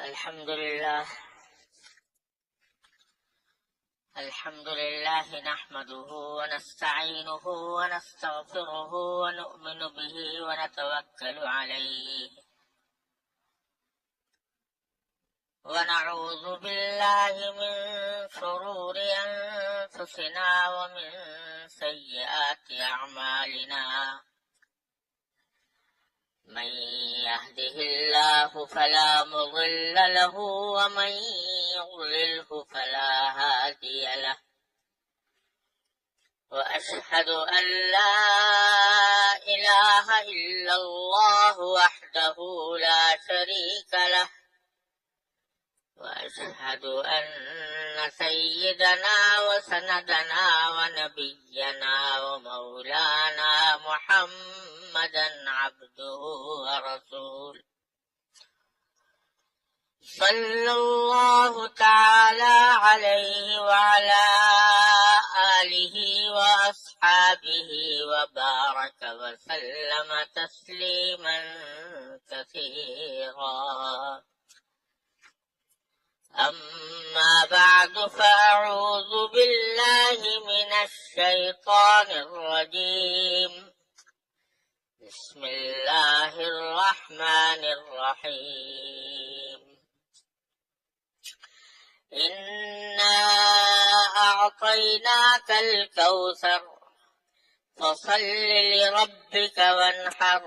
الحمد لله نحمده ونستعينه ونستغفره ونؤمن به ونتوكل عليه ونعوذ بالله من شرور أنفسنا ومن سيئات أعمالنا من يهده الله فلا مضل له ومن يضلله فلا هادي له وأشهد أن لا إله إلا الله وحده لا شريك له وأشهد أن سيدنا وسندنا ونبينا ومولانا محمدا عبده ورسوله صلى الله تعالى عليه وعلى آله وأصحابه وبارك وسلم تسليما كثيرا. أما بعد فأعوذ بالله من الشيطان الرجيم. بسم الله الرحمن الرحيم. إنا أعطيناك الكوثر فصل لربك وانحر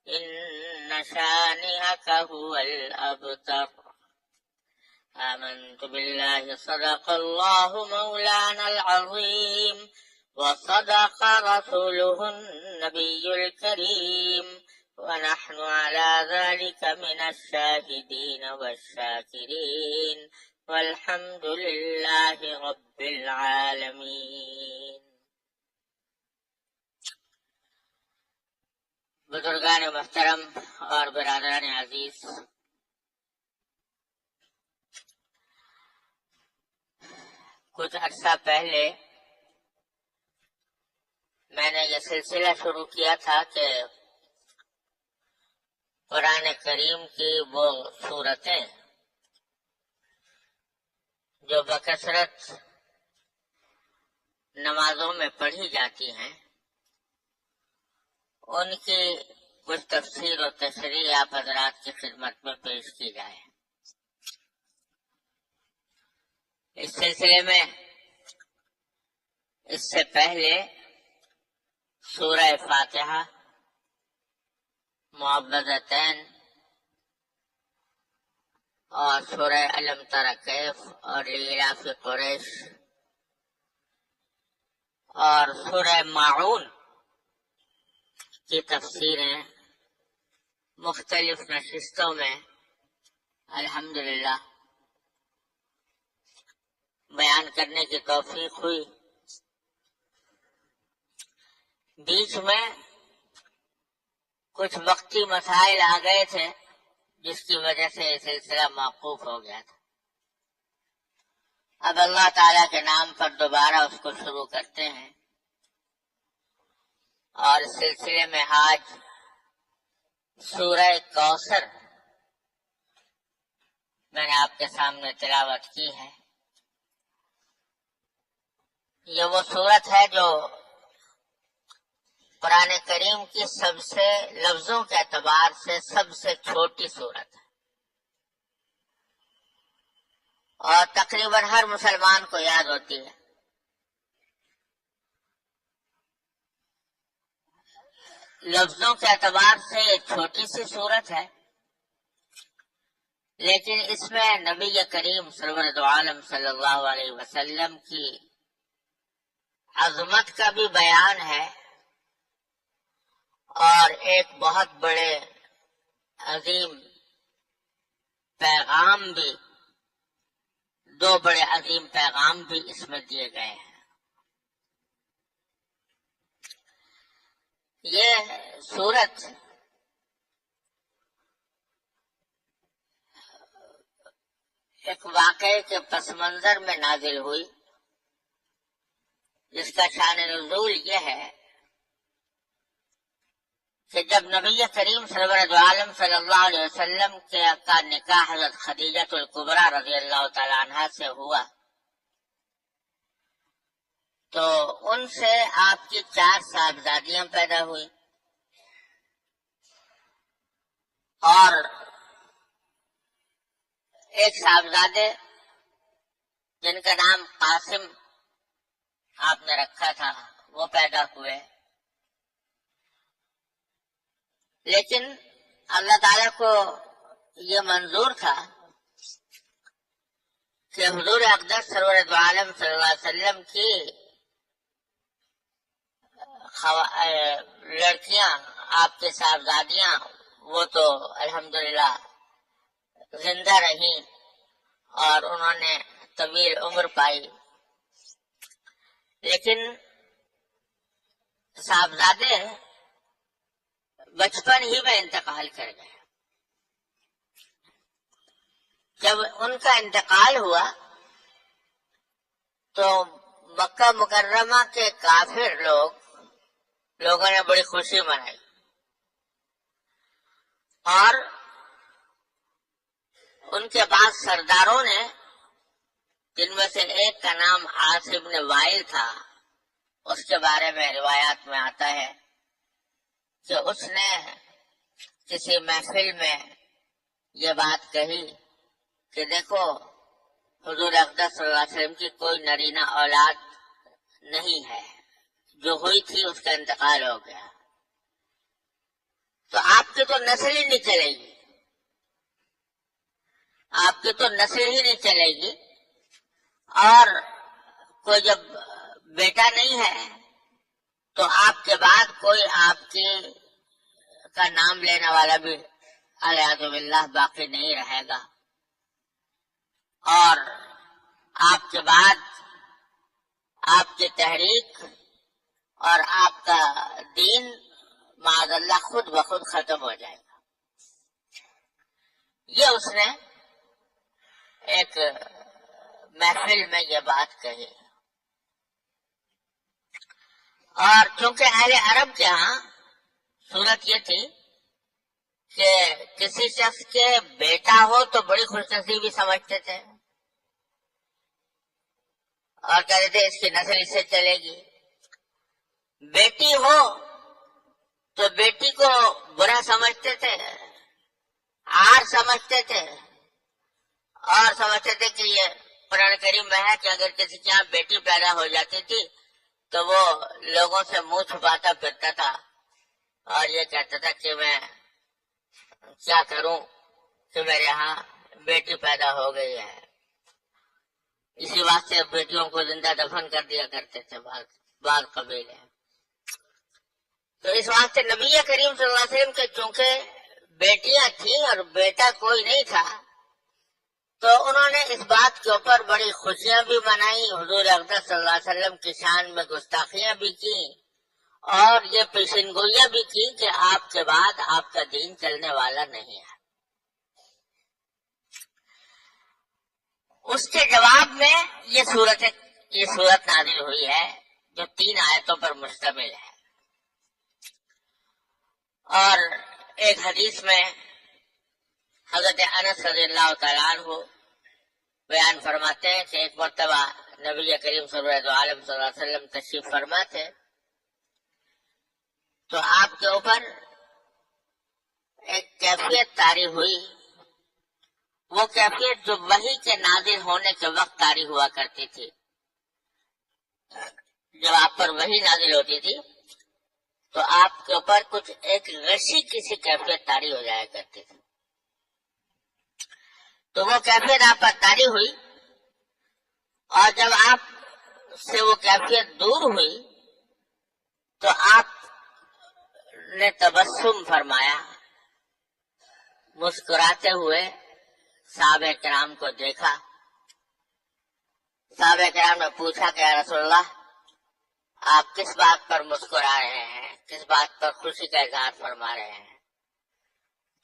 إن شانئك هو الأبتر. آمنت بالله صدق الله مولانا العظيم وصدق رسوله النبي الكريم ونحن على ذلك من الشاهدين والشاكرين والحمد لله رب العالمين. بزرگان محترم اور برادران عزیز، کچھ عرصہ پہلے میں نے یہ سلسلہ شروع کیا تھا کہ قرآن کریم کی وہ سورتیں جو بکثرت نمازوں میں پڑھی جاتی ہیں ان کی کچھ تفسیر و تشریح آپ حضرات کی خدمت میں پیش کی جائے. اس سلسلے میں اس سے پہلے سورہ فاتحہ، معوذتین اور سورہ الم تر کیف اور لیلاف قریش اور سورہ ماعون کی تفسیریں مختلف نشستوں میں الحمدللہ بیان کرنے کی توفیق ہوئی. بیچ میں کچھ وقتی مسائل آ گئے تھے جس کی وجہ سے یہ سلسلہ موقوف ہو گیا تھا. اب اللہ تعالیٰ کے نام پر دوبارہ اس کو شروع کرتے ہیں اور اس سلسلے میں آج سورہ کوثر میں نے آپ کے سامنے تلاوت کی ہے. یہ وہ سورت ہے جو قرآن کریم کی سب سے لفظوں کے اعتبار سے سب سے چھوٹی سورت ہے اور تقریباً ہر مسلمان کو یاد ہوتی ہے. لفظوں کے اعتبار سے یہ چھوٹی سی سورت ہے لیکن اس میں نبی کریم سرور دو عالم صلی اللہ علیہ وسلم کی عظمت کا بھی بیان ہے اور ایک بہت بڑے عظیم پیغام بھی، دو بڑے عظیم پیغام بھی اس میں دیے گئے ہیں. یہ سورت ایک واقعے کے پس منظر میں نازل ہوئی جس کا شان نزول یہ ہے کہ جب نبی کریم سرور دو عالم صلی اللہ علیہ وسلم کا نکاح حضرت خدیجہ الکبریٰ رضی اللہ تعالی عنہا سے ہوا تو ان سے آپ کی 4 صاحبزادیاں پیدا ہوئی اور ایک صاحبزادے جن کا نام قاسم آپ نے رکھا تھا وہ پیدا ہوئے، لیکن اللہ تعالیٰ کو یہ منظور تھا کہ حضور اقدس سرور دو عالم صلی اللہ علیہ وسلم کی لڑکیاں آپ کے صاحبزادیاں وہ تو الحمدللہ زندہ رہیں اور انہوں نے طویل عمر پائی، لیکن صاحبزادے بچپن ہی میں انتقال کر گئے۔ جب ان کا انتقال ہوا تو مکہ مکرمہ کے کافر لوگوں نے بڑی خوشی منائی اور ان کے بعد سرداروں نے، جن میں سے ایک کا نام عاص بن وائل تھا، اس کے بارے میں روایات میں آتا ہے کہ اس نے کسی محفل میں یہ بات کہی کہ دیکھو حضور اقدس صلی اللہ علیہ وسلم کی کوئی نرینہ اولاد نہیں ہے، جو ہوئی تھی اس کا انتقال ہو گیا، تو آپ کی تو نسل ہی نہیں چلے گی، آپ کی تو نسل ہی نہیں چلے گی، اور کوئی جب بیٹا نہیں ہے تو آپ کے بعد کوئی آپ کا نام لینے والا بھی الیاذ باللہ باقی نہیں رہے گا، اور آپ کے بعد آپ کی تحریک اور آپ کا دین معاذ اللہ خود بخود ختم ہو جائے گا۔ یہ اس نے ایک محفل میں یہ بات کہی، اور چونکہ اہل عرب کے ہاں صورت یہ تھی کہ کسی شخص کے بیٹا ہو تو بڑی خوش نصیبی سمجھتے تھے اور کہتے تھے اس کی نسل اس سے چلے گی، بیٹی ہو تو بیٹی کو برا سمجھتے تھے، عار سمجھتے تھے، اور سمجھتے تھے کہ یہ قرآن کریم میں ہے کہ اگر کسی کے یہاں بیٹی پیدا ہو جاتی تھی تو وہ لوگوں سے منہ چھپاتا پھرتا تھا اور یہ کہتا تھا کہ میں کیا کروں کہ میرے یہاں بیٹی پیدا ہو گئی ہے، اسی واسطے بیٹیوں کو زندہ دفن کر دیا کرتے تھے بعض قبیلے۔ تو اس واسطے نبی کریم صلی اللہ علیہ وسلم کے چونکہ بیٹیاں تھیں اور بیٹا کوئی نہیں تھا تو انہوں نے اس بات کے اوپر بڑی خوشیاں بھی منائی، حضور اقدس صلی اللہ علیہ وسلم کی شان میں گستاخیاں بھی کی اور یہ پیشن گوئیاں بھی کی کہ آپ کے بعد آپ کا دین چلنے والا نہیں ہے۔ اس کے جواب میں یہ صورت نازل ہوئی ہے جو 3 آیتوں پر مشتمل ہے، اور ایک حدیث میں حضرت انس رضی اللہ تعالیٰ عنہ بیان فرماتے ہیں کہ ایک مرتبہ نبی کریم صلی اللہ علیہ وسلم تشریف فرما تھے تو آپ کے اوپر ایک کیفیت طاری ہوئی، وہ کیفیت جو وحی کے نازل ہونے کے وقت طاری ہوا کرتی تھی۔ جب آپ پر وحی نازل ہوتی تھی تو آپ کے اوپر کچھ ایک غشی کسی کیفیت طاری ہو جایا کرتی تھی، تو وہ کیفیت آپ پر طاری ہوئی، اور جب آپ سے وہ کیفیت دور ہوئی تو آپ نے تبسم فرمایا، مسکراتے ہوئے صحابہ کرام کو دیکھا۔ صحابہ کرام نے پوچھا کہ یا رسول اللہ آپ کس بات پر مسکرا رہے ہیں، کس بات پر خوشی کا اظہار فرما رہے ہیں؟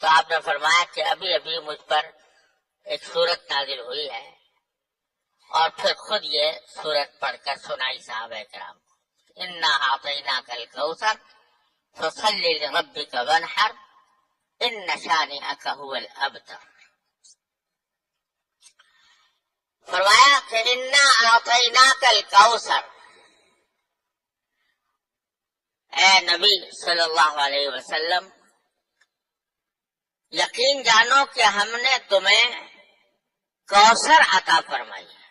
تو آپ نے فرمایا کہ ابھی ابھی مجھ پر ایک سورت نازل ہوئی ہے، اور پھر خود یہ سورت پڑھ کر سنائی صحابہ کرام کو، انا اعطیناک الکوثر فصل لربك وانحر ان شانئک هو الابتر. فرمایا کہ انا اعطیناک الکوثر، اے نبی صلی اللہ علیہ وسلم یقین جانو کہ ہم نے تمہیں کوثر عطا فرمائی.